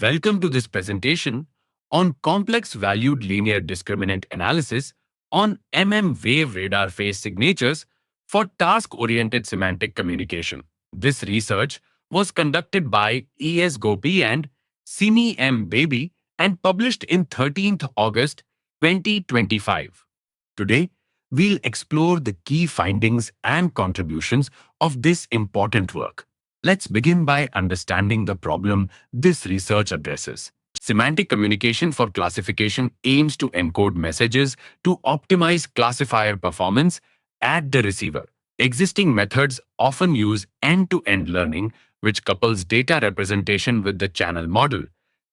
Welcome to this presentation on complex valued linear discriminant analysis on wave radar phase signatures for task-oriented semantic communication. This research was conducted by E.S. Gopi and Simi M. Baby and published in 13th August 2025. Today, we'll explore the key findings and contributions of this important work. Let's begin by understanding the problem this research addresses. Semantic communication for classification aims to encode messages to optimize classifier performance at the receiver. Existing methods often use end-to-end learning, which couples data representation with the channel model,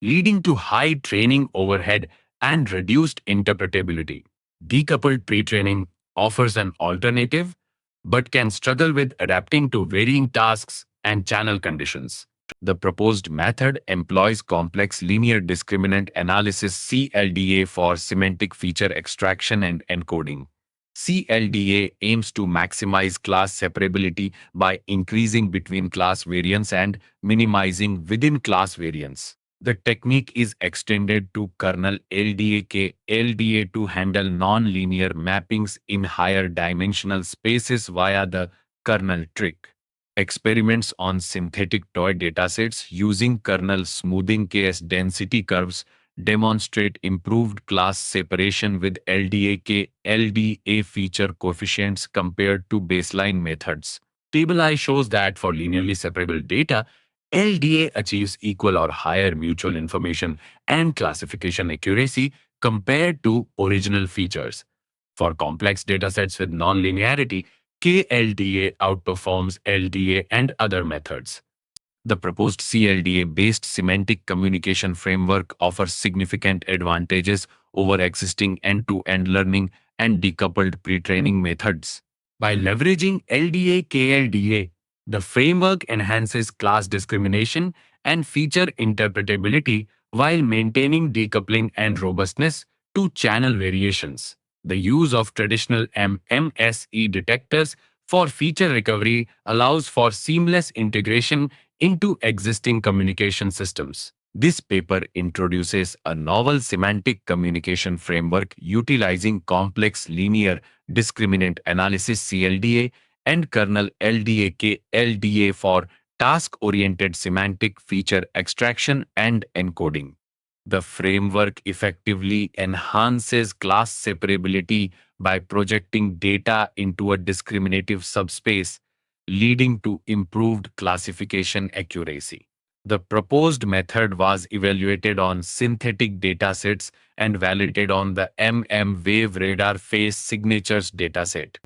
leading to high training overhead and reduced interpretability. Decoupled pre-training offers an alternative, but can struggle with adapting to varying tasks and channel conditions. The proposed method employs complex linear discriminant analysis (CLDA) for semantic feature extraction and encoding. CLDA aims to maximize class separability by increasing between class variance and minimizing within class variance. The technique is extended to kernel LDA to handle non-linear mappings in higher dimensional spaces via the kernel trick. Experiments on synthetic toy datasets using kernel smoothing KS density curves demonstrate improved class separation with LDA feature coefficients compared to baseline methods. Table I shows that for linearly separable data, LDA achieves equal or higher mutual information and classification accuracy compared to original features. For complex datasets with nonlinearity, KLDA outperforms LDA and other methods. The proposed CLDA-based semantic communication framework offers significant advantages over existing end-to-end learning and decoupled pre-training methods. By leveraging LDA-KLDA, the framework enhances class discrimination and feature interpretability while maintaining decoupling and robustness to channel variations. The use of traditional MMSE detectors for feature recovery allows for seamless integration into existing communication systems. This paper introduces a novel semantic communication framework utilizing complex linear discriminant analysis (CLDA) and kernel LDA for task-oriented semantic feature extraction and encoding. The framework effectively enhances class separability by projecting data into a discriminative subspace, leading to improved classification accuracy. The proposed method was evaluated on synthetic datasets and validated on the wave radar phase signatures dataset.